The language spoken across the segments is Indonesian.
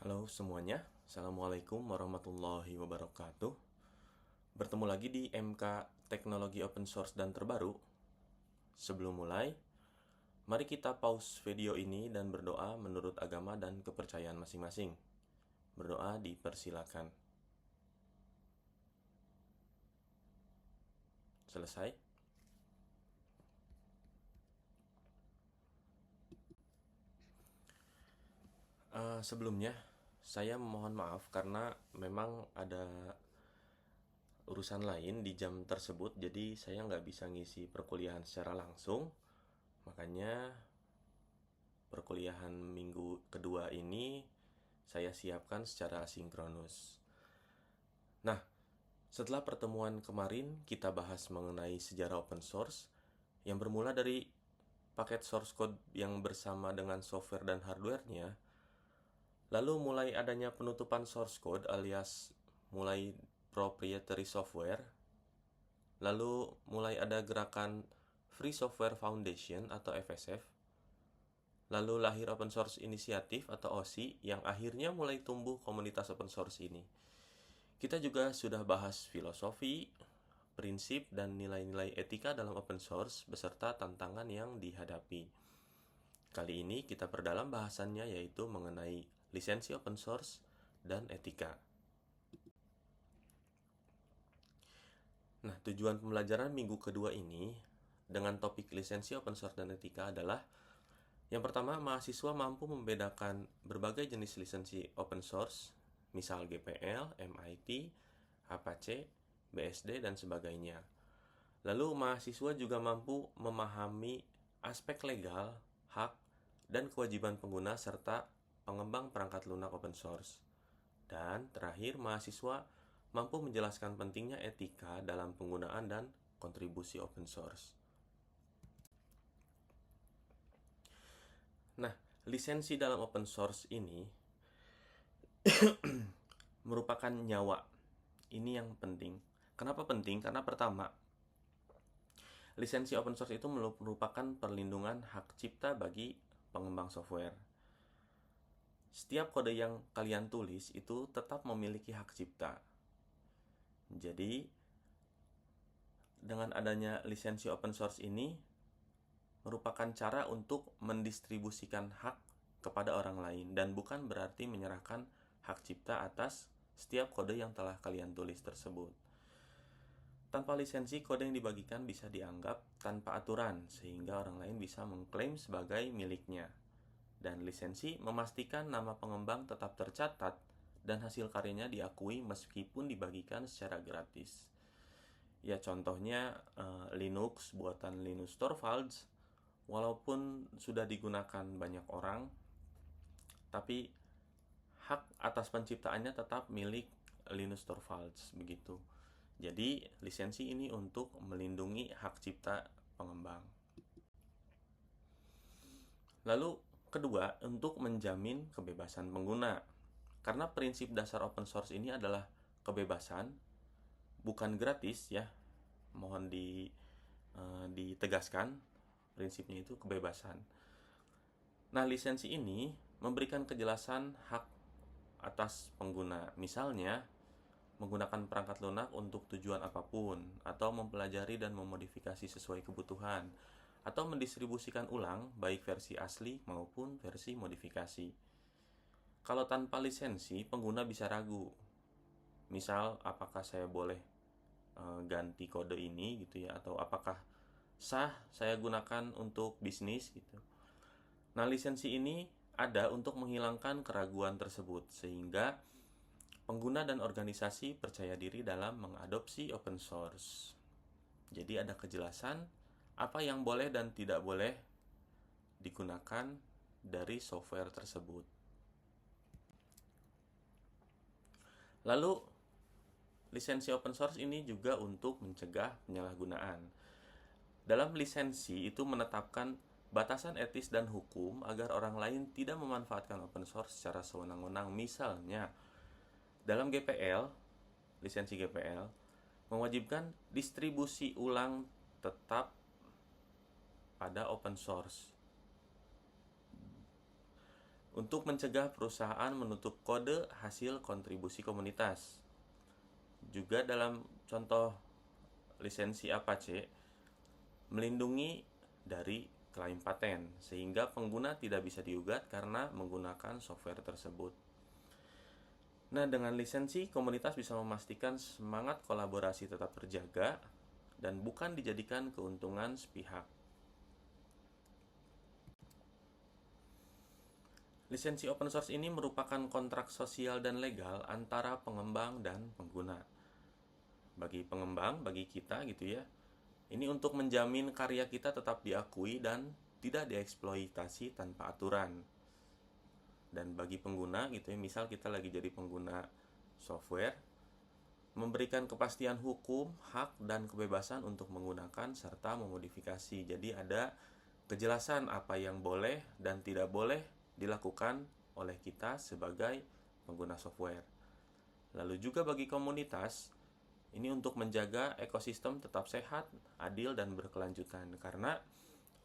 Halo semuanya, Assalamualaikum warahmatullahi wabarakatuh. Bertemu lagi di MK Teknologi Open Source dan Terbaru. Sebelum mulai, mari kita pause video ini dan berdoa menurut agama dan kepercayaan masing-masing. Berdoa dipersilakan. Selesai? Sebelumnya, saya memohon maaf karena memang ada urusan lain di jam tersebut, jadi saya nggak bisa ngisi perkuliahan secara langsung. Makanya perkuliahan minggu kedua ini saya siapkan secara asinkronus. Nah, setelah pertemuan kemarin kita bahas mengenai sejarah open source yang bermula dari paket source code yang bersama dengan software dan hardware-nya. Lalu mulai adanya penutupan source code alias mulai proprietary software. Lalu mulai ada gerakan Free Software Foundation atau FSF. Lalu lahir Open Source Initiative atau OSI yang akhirnya mulai tumbuh komunitas open source ini. Kita juga sudah bahas filosofi, prinsip, dan nilai-nilai etika dalam open source beserta tantangan yang dihadapi. Kali ini kita perdalam bahasannya yaitu mengenai lisensi open source dan etika. Nah, tujuan pembelajaran minggu kedua ini dengan topik lisensi open source dan etika adalah yang pertama, mahasiswa mampu membedakan berbagai jenis lisensi open source, misal GPL, MIT, Apache, BSD, dan sebagainya. Lalu, mahasiswa juga mampu memahami aspek legal, hak, dan kewajiban pengguna serta pengembang perangkat lunak open source. Dan terakhir, mahasiswa mampu menjelaskan pentingnya etika dalam penggunaan dan kontribusi open source. Nah, lisensi dalam open source ini merupakan nyawa. Ini yang penting. Kenapa penting? Karena pertama, lisensi open source itu merupakan perlindungan hak cipta bagi pengembang software. Setiap kode yang kalian tulis itu tetap memiliki hak cipta. Jadi, dengan adanya lisensi open source ini merupakan cara untuk mendistribusikan hak kepada orang lain dan bukan berarti menyerahkan hak cipta atas setiap kode yang telah kalian tulis tersebut. Tanpa lisensi, kode yang dibagikan bisa dianggap tanpa aturan sehingga orang lain bisa mengklaim sebagai miliknya. Dan lisensi memastikan nama pengembang tetap tercatat dan hasil karyanya diakui meskipun dibagikan secara gratis. Ya, contohnya Linux buatan Linus Torvalds, walaupun sudah digunakan banyak orang, tapi hak atas penciptaannya tetap milik Linus Torvalds begitu. Jadi, lisensi ini untuk melindungi hak cipta pengembang. Lalu, kedua, untuk menjamin kebebasan pengguna. Karena prinsip dasar open source ini adalah kebebasan, bukan gratis ya. Mohon ditegaskan, prinsipnya itu kebebasan. Nah, lisensi ini memberikan kejelasan hak atas pengguna. Misalnya, menggunakan perangkat lunak untuk tujuan apapun, atau mempelajari dan memodifikasi sesuai kebutuhan, atau mendistribusikan ulang baik versi asli maupun versi modifikasi. Kalau tanpa lisensi, pengguna bisa ragu. Misal, apakah saya boleh ganti kode ini gitu ya, atau apakah sah saya gunakan untuk bisnis gitu. Nah, lisensi ini ada untuk menghilangkan keraguan tersebut sehingga pengguna dan organisasi percaya diri dalam mengadopsi open source. Jadi ada kejelasan apa yang boleh dan tidak boleh digunakan dari software tersebut. Lalu, lisensi open source ini juga untuk mencegah penyalahgunaan. Dalam lisensi itu menetapkan batasan etis dan hukum agar orang lain tidak memanfaatkan open source secara sewenang-wenang. Misalnya, dalam GPL, lisensi GPL mewajibkan distribusi ulang tetap pada open source. untuk mencegah perusahaan menutup kode hasil kontribusi komunitas. Juga dalam contoh lisensi Apache, melindungi dari klaim paten, sehingga pengguna tidak bisa digugat karena menggunakan software tersebut. Nah, dengan lisensi, komunitas bisa memastikan semangat kolaborasi tetap terjaga dan bukan dijadikan keuntungan sepihak. Lisensi open source ini merupakan kontrak sosial dan legal antara pengembang dan pengguna. Bagi pengembang, bagi kita gitu ya, ini untuk menjamin karya kita tetap diakui dan tidak dieksploitasi tanpa aturan. Dan bagi pengguna gitu ya, misal kita lagi jadi pengguna software, memberikan kepastian hukum, hak, dan kebebasan untuk menggunakan serta memodifikasi. Jadi ada kejelasan apa yang boleh dan tidak boleh dilakukan oleh kita sebagai pengguna software. Lalu juga bagi komunitas, ini untuk menjaga ekosistem tetap sehat, adil, dan berkelanjutan. Karena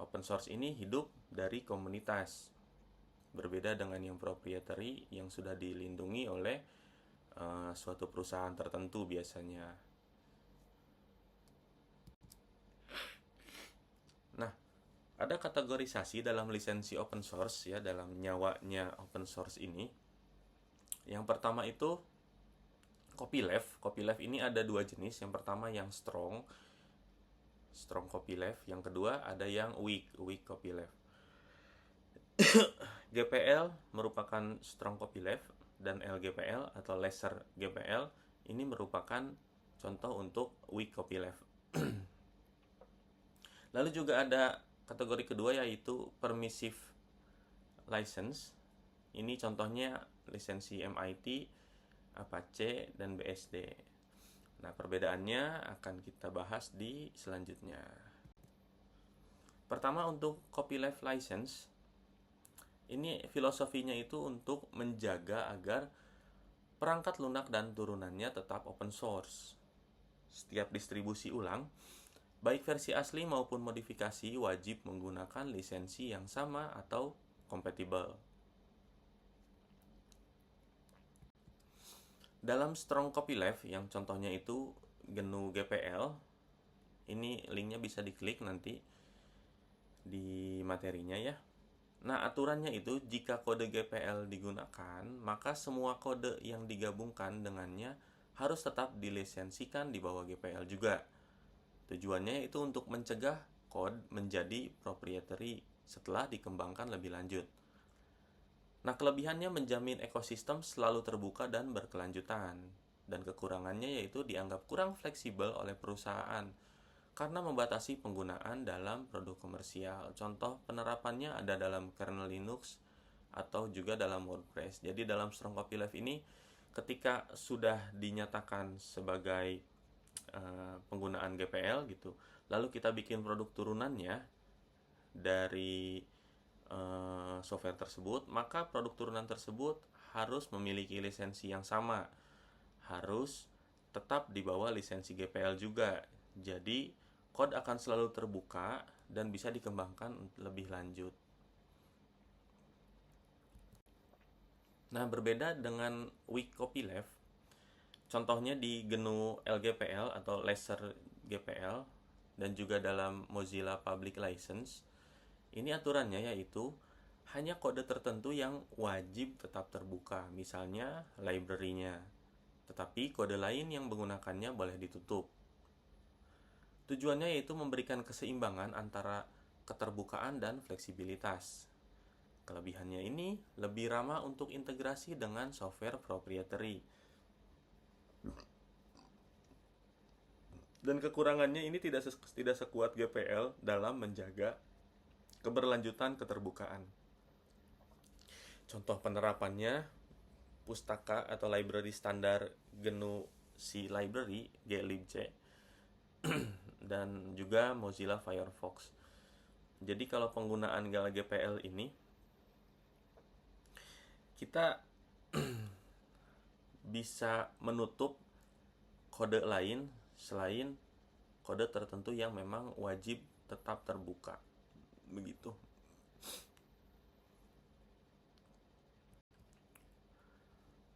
open source ini hidup dari komunitas. Berbeda dengan yang proprietary yang sudah dilindungi oleh suatu perusahaan tertentu biasanya. Nah, ada kategorisasi dalam lisensi open source ya, dalam nyawanya open source ini. Yang pertama itu copyleft. Copyleft ini ada dua jenis. Yang pertama yang strong copyleft. Yang kedua ada yang weak copyleft. GPL merupakan strong copyleft dan LGPL atau lesser GPL ini merupakan contoh untuk weak copyleft. Lalu juga ada kategori kedua yaitu permissive license. Ini contohnya lisensi MIT, Apache, dan BSD. Nah, perbedaannya akan kita bahas di selanjutnya. Pertama untuk copyleft license. Ini filosofinya itu untuk menjaga agar perangkat lunak dan turunannya tetap open source. Setiap distribusi ulang, baik versi asli maupun modifikasi wajib menggunakan lisensi yang sama atau compatible. Dalam strong copyleft yang contohnya itu GNU GPL, ini linknya bisa diklik nanti di materinya ya. Nah, aturannya itu jika kode GPL digunakan, maka semua kode yang digabungkan dengannya harus tetap dilisensikan di bawah GPL juga. Tujuannya itu untuk mencegah kode menjadi proprietary setelah dikembangkan lebih lanjut. Nah, kelebihannya menjamin ekosistem selalu terbuka dan berkelanjutan. Dan kekurangannya yaitu dianggap kurang fleksibel oleh perusahaan karena membatasi penggunaan dalam produk komersial. Contoh penerapannya ada dalam kernel Linux atau juga dalam WordPress. Jadi dalam strong copyleft ini ketika sudah dinyatakan sebagai penggunaan GPL gitu, lalu kita bikin produk turunannya dari software tersebut, maka produk turunan tersebut harus memiliki lisensi yang sama, harus tetap di bawah lisensi GPL juga. Jadi kode akan selalu terbuka dan bisa dikembangkan lebih lanjut. Nah, berbeda dengan weak copyleft, contohnya di GNU LGPL atau lesser GPL dan juga dalam Mozilla Public License. Ini aturannya yaitu hanya kode tertentu yang wajib tetap terbuka, misalnya library-nya. Tetapi kode lain yang menggunakannya boleh ditutup. Tujuannya yaitu memberikan keseimbangan antara keterbukaan dan fleksibilitas. Kelebihannya ini lebih ramah untuk integrasi dengan software proprietary. Dan kekurangannya ini tidak sekuat GPL dalam menjaga keberlanjutan keterbukaan. Contoh penerapannya pustaka atau library standar GNU C Library glibc dan juga Mozilla Firefox. Jadi kalau penggunaan GPL ini kita bisa menutup kode lain selain kode tertentu yang memang wajib tetap terbuka. Begitu.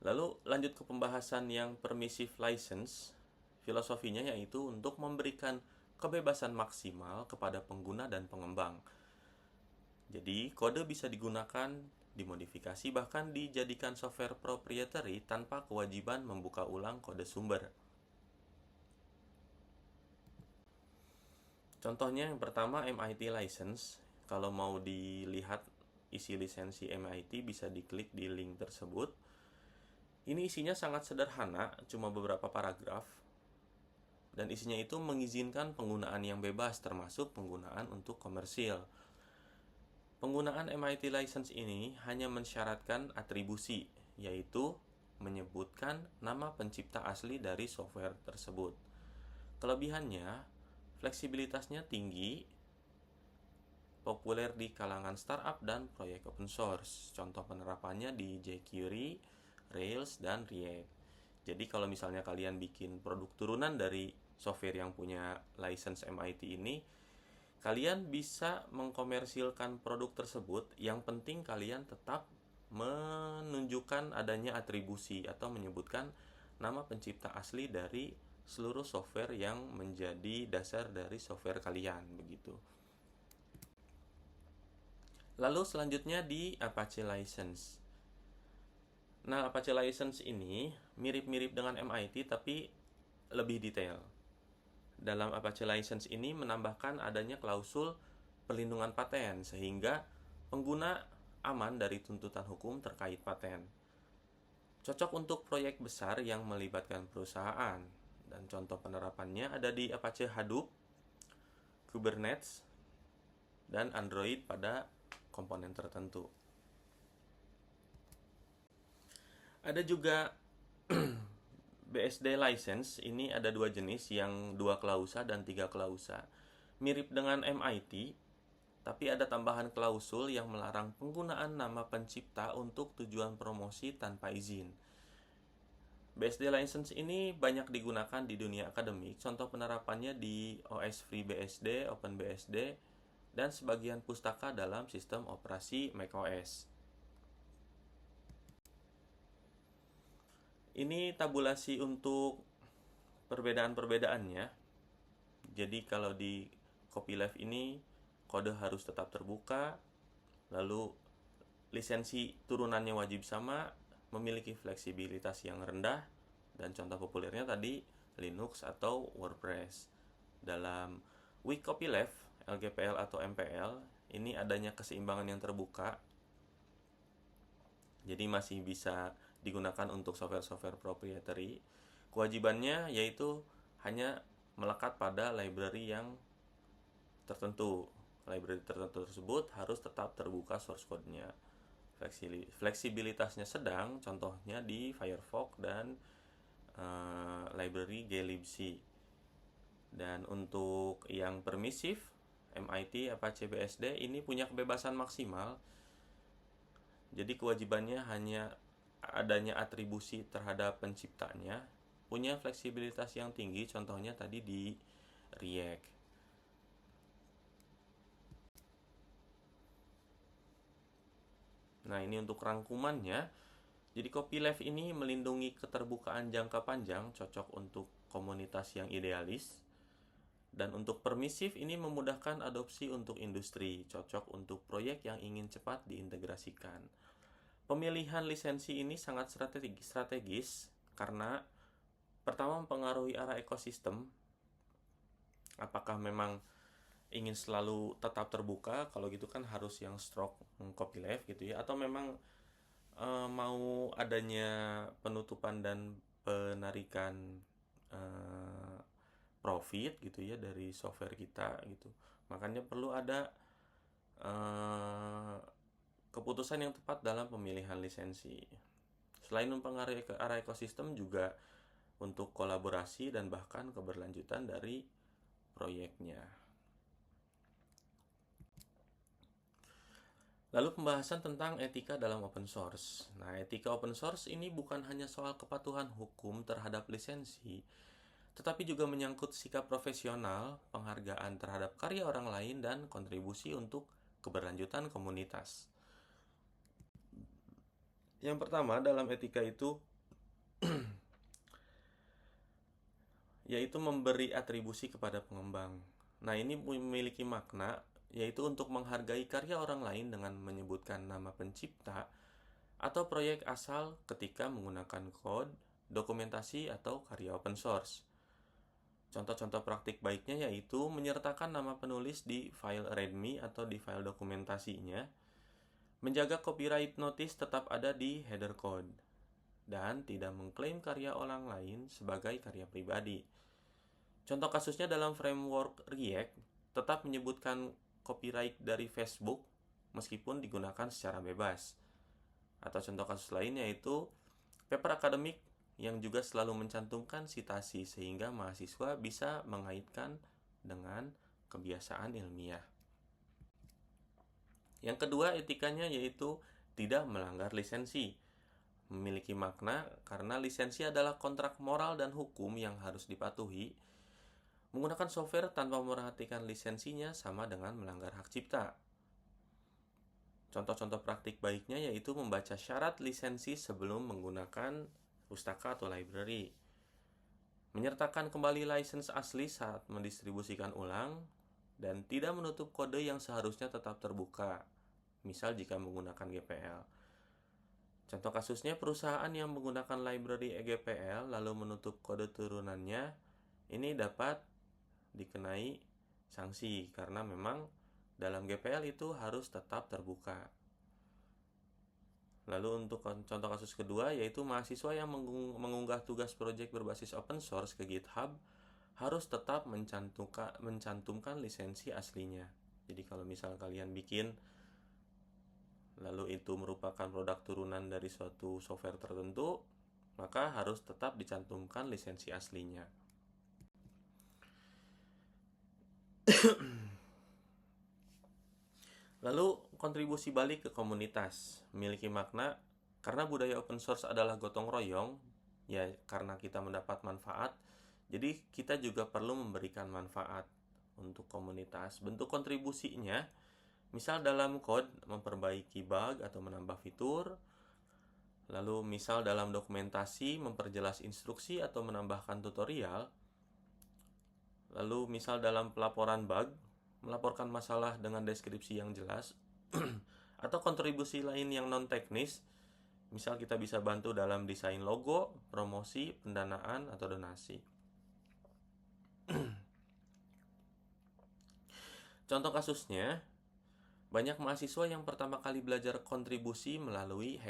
Lalu lanjut ke pembahasan yang permissive license. Filosofinya yaitu untuk memberikan kebebasan maksimal kepada pengguna dan pengembang. Jadi, kode bisa digunakan, dimodifikasi, bahkan dijadikan software proprietary tanpa kewajiban membuka ulang kode sumber. Contohnya yang pertama MIT license. Kalau mau dilihat isi lisensi MIT bisa diklik di link tersebut. Ini isinya sangat sederhana, cuma beberapa paragraf. Dan isinya itu mengizinkan penggunaan yang bebas termasuk penggunaan untuk komersil. Penggunaan MIT license ini hanya mensyaratkan atribusi, yaitu menyebutkan nama pencipta asli dari software tersebut. Kelebihannya, fleksibilitasnya tinggi, populer di kalangan startup dan proyek open source. Contoh penerapannya di jQuery, Rails, dan React. Jadi kalau misalnya kalian bikin produk turunan dari software yang punya license MIT ini, kalian bisa mengkomersilkan produk tersebut. Yang penting kalian tetap menunjukkan adanya atribusi atau menyebutkan nama pencipta asli dari seluruh software yang menjadi dasar dari software kalian, begitu. Lalu selanjutnya di Apache License. Nah, Apache License ini mirip-mirip dengan MIT tapi lebih detail. Dalam Apache License ini menambahkan adanya klausul perlindungan paten sehingga pengguna aman dari tuntutan hukum terkait paten. Cocok untuk proyek besar yang melibatkan perusahaan. Dan contoh penerapannya ada di Apache Hadoop, Kubernetes, dan Android pada komponen tertentu. Ada juga BSD license, ini ada dua jenis, yang 2 klausa dan 3 klausa. Mirip dengan MIT, tapi ada tambahan klausul yang melarang penggunaan nama pencipta untuk tujuan promosi tanpa izin. BSD license ini banyak digunakan di dunia akademik. Contoh penerapannya di OS FreeBSD, OpenBSD, dan sebagian pustaka dalam sistem operasi macOS. Ini tabulasi untuk perbedaan-perbedaannya. Jadi kalau di copyleft ini kode harus tetap terbuka, lalu lisensi turunannya wajib sama, memiliki fleksibilitas yang rendah, dan contoh populernya tadi Linux atau WordPress. Dalam weak copyleft, LGPL atau MPL, ini adanya keseimbangan yang terbuka. Jadi masih bisa digunakan untuk software-software proprietary. Kewajibannya yaitu hanya melekat pada library yang tertentu. Library tertentu tersebut harus tetap terbuka source code-nya. Fleksibilitasnya sedang, contohnya di Firefox dan library glibc. Dan untuk yang permissive, MIT, Apache BSD ini punya kebebasan maksimal. Jadi kewajibannya hanya adanya atribusi terhadap penciptanya, punya fleksibilitas yang tinggi, contohnya tadi di React. Nah, ini untuk rangkumannya. Jadi copyleft ini melindungi keterbukaan jangka panjang, cocok untuk komunitas yang idealis. Dan untuk permissive ini memudahkan adopsi untuk industri, cocok untuk proyek yang ingin cepat diintegrasikan. Pemilihan lisensi ini sangat strategis karena pertama mempengaruhi arah ekosistem. Apakah memang ingin selalu tetap terbuka? Kalau gitu kan harus yang stroke copyleft gitu ya, atau memang mau adanya penutupan dan penarikan profit gitu ya dari software kita gitu. Makanya perlu ada keputusan yang tepat dalam pemilihan lisensi. Selain mempengaruhi ke arah ekosistem, juga untuk kolaborasi dan bahkan keberlanjutan dari proyeknya. Lalu pembahasan tentang etika dalam open source. Nah, etika open source ini bukan hanya soal kepatuhan hukum terhadap lisensi, tetapi juga menyangkut sikap profesional, penghargaan terhadap karya orang lain, dan kontribusi untuk keberlanjutan komunitas. Yang pertama dalam etika itu yaitu memberi atribusi kepada pengembang. Nah, ini memiliki makna yaitu untuk menghargai karya orang lain dengan menyebutkan nama pencipta atau proyek asal ketika menggunakan kode, dokumentasi, atau karya open source. Contoh-contoh praktik baiknya yaitu menyertakan nama penulis di file README atau di file dokumentasinya, menjaga copyright notice tetap ada di header code, dan tidak mengklaim karya orang lain sebagai karya pribadi. Contoh kasusnya dalam framework React, tetap menyebutkan copyright dari Facebook meskipun digunakan secara bebas. Atau contoh kasus lain yaitu paper akademik yang juga selalu mencantumkan citasi sehingga mahasiswa bisa mengaitkan dengan kebiasaan ilmiah. Yang kedua etikanya yaitu tidak melanggar lisensi. Memiliki makna karena lisensi adalah kontrak moral dan hukum yang harus dipatuhi. Menggunakan software tanpa memperhatikan lisensinya sama dengan melanggar hak cipta. Contoh-contoh praktik baiknya yaitu membaca syarat lisensi sebelum menggunakan pustaka atau library, menyertakan kembali license asli saat mendistribusikan ulang, dan tidak menutup kode yang seharusnya tetap terbuka, misal jika menggunakan GPL. Contoh kasusnya perusahaan yang menggunakan library EGPL lalu menutup kode turunannya, ini dapat dikenai sanksi karena memang dalam GPL itu harus tetap terbuka. Lalu untuk contoh kasus kedua yaitu mahasiswa yang mengunggah tugas proyek berbasis open source ke GitHub harus tetap mencantumkan lisensi aslinya. Jadi kalau misal kalian bikin lalu itu merupakan produk turunan dari suatu software tertentu, maka harus tetap dicantumkan lisensi aslinya. Lalu kontribusi balik ke komunitas memiliki makna karena budaya open source adalah gotong royong, ya karena kita mendapat manfaat, jadi kita juga perlu memberikan manfaat untuk komunitas. Bentuk kontribusinya, misal dalam code memperbaiki bug atau menambah fitur, lalu misal dalam dokumentasi memperjelas instruksi atau menambahkan tutorial, lalu misal dalam pelaporan bug melaporkan masalah dengan deskripsi yang jelas, atau kontribusi lain yang non-teknis, misal kita bisa bantu dalam desain logo, promosi, pendanaan, atau donasi. Contoh kasusnya, banyak mahasiswa yang pertama kali belajar kontribusi melalui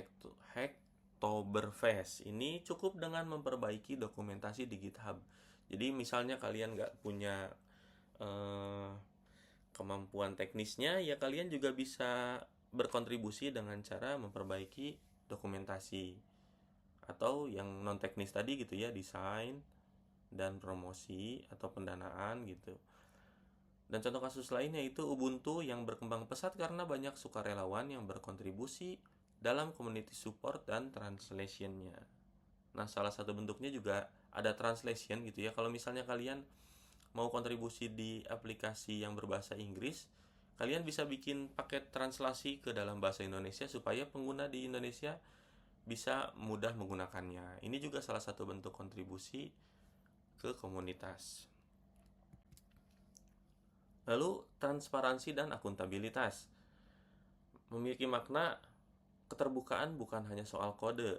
Hacktoberfest. Ini cukup dengan memperbaiki dokumentasi di GitHub. Jadi misalnya kalian nggak punya kemampuan teknisnya, ya kalian juga bisa berkontribusi dengan cara memperbaiki dokumentasi atau yang non teknis tadi gitu ya, desain dan promosi atau pendanaan gitu. Dan contoh kasus lainnya itu Ubuntu yang berkembang pesat karena banyak sukarelawan yang berkontribusi dalam community support dan translationnya. Nah, salah satu bentuknya juga ada translation gitu ya. Kalau misalnya kalian mau kontribusi di aplikasi yang berbahasa Inggris, kalian bisa bikin paket translasi ke dalam bahasa Indonesia supaya pengguna di Indonesia bisa mudah menggunakannya. Ini juga salah satu bentuk kontribusi ke komunitas. Lalu transparansi dan akuntabilitas memiliki makna keterbukaan bukan hanya soal kode,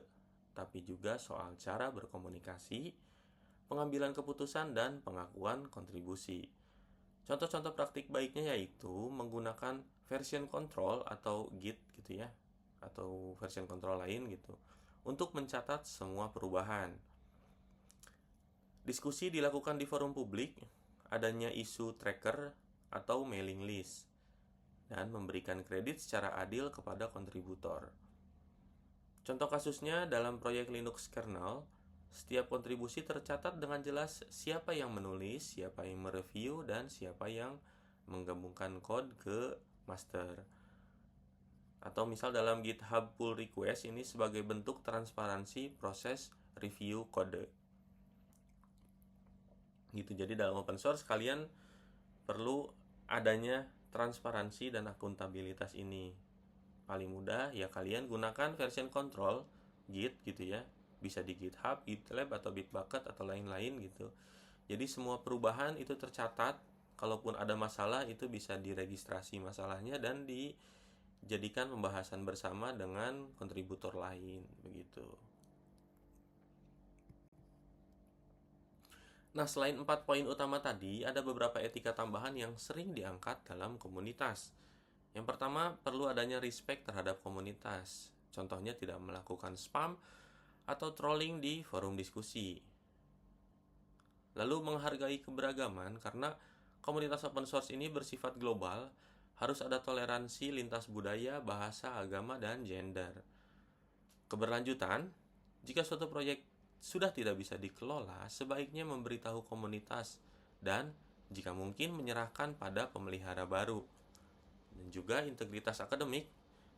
tapi juga soal cara berkomunikasi, pengambilan keputusan, dan pengakuan kontribusi. Contoh-contoh praktik baiknya yaitu menggunakan version control atau Git gitu ya, atau version control lain gitu, untuk mencatat semua perubahan. Diskusi dilakukan di forum publik, adanya isu tracker atau mailing list, dan memberikan kredit secara adil kepada kontributor. Contoh kasusnya dalam proyek Linux kernel, setiap kontribusi tercatat dengan jelas siapa yang menulis, siapa yang mereview, dan siapa yang menggabungkan kode ke master. Atau misal dalam GitHub pull request, ini sebagai bentuk transparansi proses review kode. Gitu. Jadi dalam open source kalian perlu adanya transparansi dan akuntabilitas ini. Paling mudah ya kalian gunakan version control Git gitu ya. Bisa di GitHub, GitLab, atau Bitbucket, atau lain-lain gitu. Jadi semua perubahan itu tercatat, kalaupun ada masalah itu bisa diregistrasi masalahnya dan dijadikan pembahasan bersama dengan kontributor lain, begitu. Nah, selain 4 poin utama tadi, ada beberapa etika tambahan yang sering diangkat dalam komunitas. Yang pertama, perlu adanya respect terhadap komunitas. Contohnya tidak melakukan spam atau trolling di forum diskusi. Lalu menghargai keberagaman, karena komunitas open source ini bersifat global, harus ada toleransi lintas budaya, bahasa, agama, dan gender. Keberlanjutan, jika suatu proyek sudah tidak bisa dikelola, sebaiknya memberitahu komunitas dan jika mungkin menyerahkan pada pemelihara baru. Dan juga integritas akademik,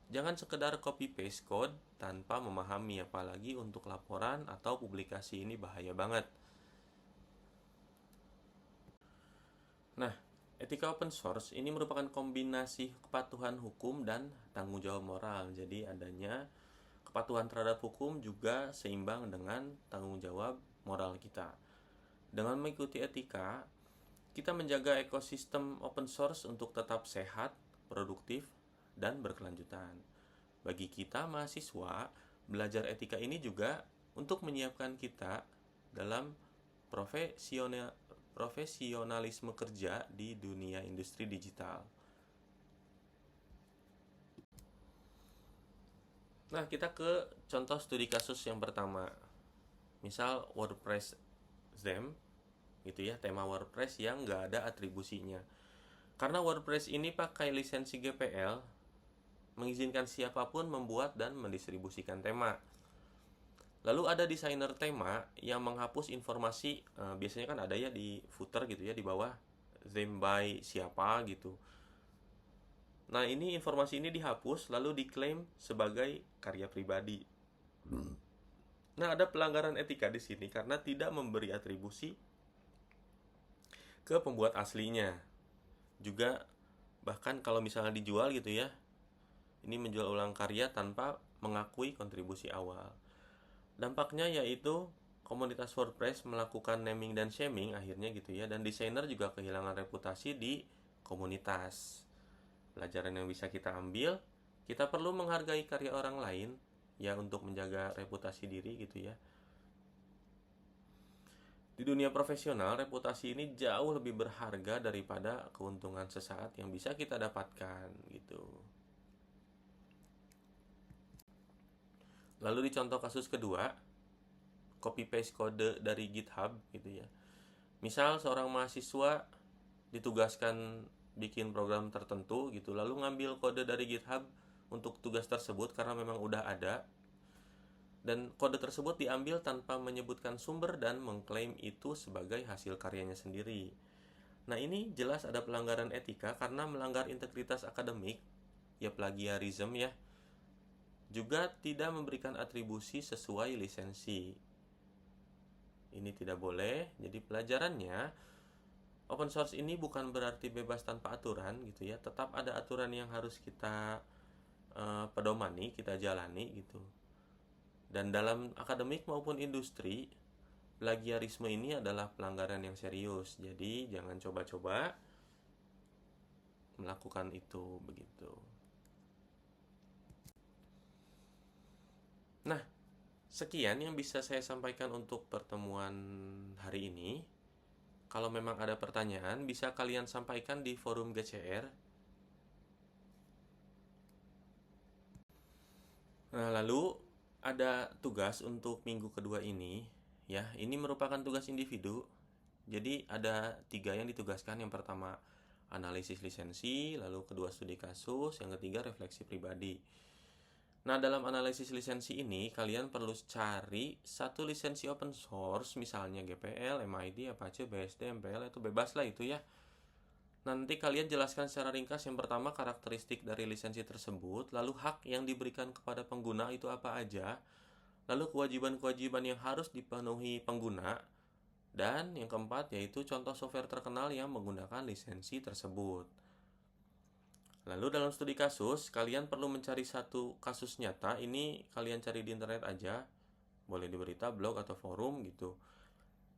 jangan sekedar copy paste code tanpa memahami, apalagi untuk laporan atau publikasi ini bahaya banget. Nah, etika open source ini merupakan kombinasi kepatuhan hukum dan tanggung jawab moral. Jadi adanya kepatuhan terhadap hukum juga seimbang dengan tanggung jawab moral kita. Dengan mengikuti etika, kita menjaga ekosistem open source untuk tetap sehat, produktif, dan berkelanjutan. Bagi kita mahasiswa, belajar etika ini juga untuk menyiapkan kita dalam profesionalisme kerja di dunia industri digital. Nah, kita ke contoh studi kasus yang pertama. Misal WordPress theme, gitu ya, tema WordPress yang nggak ada atribusinya. Karena WordPress ini pakai lisensi GPL, mengizinkan siapapun membuat dan mendistribusikan tema. Lalu ada desainer tema yang menghapus informasi, biasanya kan ada ya di footer gitu ya, di bawah theme by siapa gitu. Nah, ini informasi ini dihapus lalu diklaim sebagai karya pribadi. Nah, ada pelanggaran etika di sini karena tidak memberi atribusi ke pembuat aslinya. Juga bahkan kalau misalnya dijual gitu ya, ini menjual ulang karya tanpa mengakui kontribusi awal. Dampaknya yaitu komunitas WordPress melakukan naming dan shaming akhirnya gitu ya, dan desainer juga kehilangan reputasi di komunitas. Pelajaran yang bisa kita ambil, kita perlu menghargai karya orang lain ya untuk menjaga reputasi diri gitu ya. Di dunia profesional, reputasi ini jauh lebih berharga daripada keuntungan sesaat yang bisa kita dapatkan gitu. Lalu di contoh kasus kedua, copy paste kode dari GitHub gitu ya. Misal seorang mahasiswa ditugaskan bikin program tertentu gitu, lalu ngambil kode dari GitHub untuk tugas tersebut karena memang udah ada, dan kode tersebut diambil tanpa menyebutkan sumber dan mengklaim itu sebagai hasil karyanya sendiri. Nah, ini jelas ada pelanggaran etika karena melanggar integritas akademik, ya plagiarisme ya. Juga tidak memberikan atribusi sesuai lisensi. Ini tidak boleh. Jadi pelajarannya, open source ini bukan berarti bebas tanpa aturan gitu ya. Tetap ada aturan yang harus kita pedomani, kita jalani gitu. Dan dalam akademik maupun industri, plagiarisme ini adalah pelanggaran yang serius. Jadi jangan coba-coba melakukan itu begitu. Nah, sekian yang bisa saya sampaikan untuk pertemuan hari ini. Kalau memang ada pertanyaan, bisa kalian sampaikan di forum GCR. Nah, lalu ada tugas untuk minggu kedua ini. Ya, ini merupakan tugas individu. Jadi ada 3 yang ditugaskan. Yang pertama, analisis lisensi. Lalu kedua, studi kasus. Yang ketiga, refleksi pribadi. Nah, dalam analisis lisensi ini, kalian perlu cari satu lisensi open source, misalnya GPL, MIT, Apache, BSD, MPL, itu bebas lah itu ya. Nanti kalian jelaskan secara ringkas yang pertama karakteristik dari lisensi tersebut, lalu hak yang diberikan kepada pengguna itu apa aja, lalu kewajiban-kewajiban yang harus dipenuhi pengguna, dan yang keempat yaitu contoh software terkenal yang menggunakan lisensi tersebut. Lalu dalam studi kasus, kalian perlu mencari satu kasus nyata. Ini kalian cari di internet aja, boleh di berita, blog, atau forum gitu,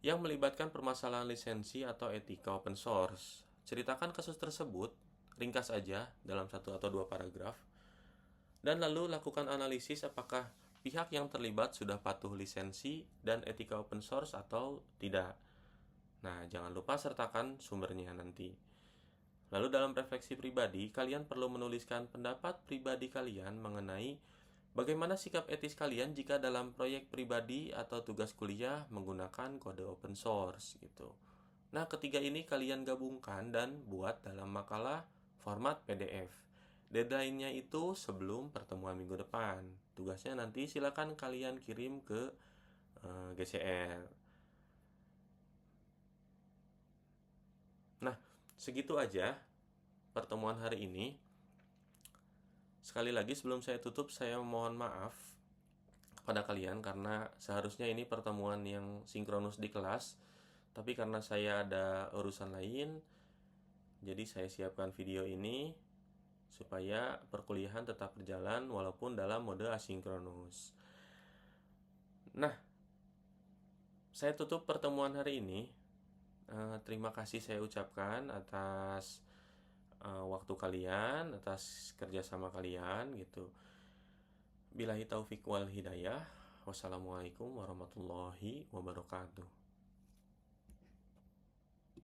yang melibatkan permasalahan lisensi atau etika open source. Ceritakan kasus tersebut, ringkas aja dalam 1 atau 2 paragraf, dan lalu lakukan analisis apakah pihak yang terlibat sudah patuh lisensi dan etika open source atau tidak. Nah, jangan lupa sertakan sumbernya nanti. Lalu dalam refleksi pribadi, kalian perlu menuliskan pendapat pribadi kalian mengenai bagaimana sikap etis kalian jika dalam proyek pribadi atau tugas kuliah menggunakan kode open source gitu. Nah, ketiga ini kalian gabungkan dan buat dalam makalah format PDF. Deadline-nya itu sebelum pertemuan minggu depan. Tugasnya nanti silakan kalian kirim ke GCR. Nah, segitu aja pertemuan hari ini. Sekali lagi sebelum saya tutup, saya mohon maaf kepada kalian karena seharusnya ini pertemuan yang sinkronus di kelas, tapi karena saya ada urusan lain, jadi saya siapkan video ini supaya perkuliahan tetap berjalan walaupun dalam mode asinkronus. Nah, saya tutup pertemuan hari ini. Terima kasih saya ucapkan atas waktu kalian, atas kerjasama kalian gitu. Billahi taufik wal hidayah. Wassalamualaikum warahmatullahi wabarakatuh.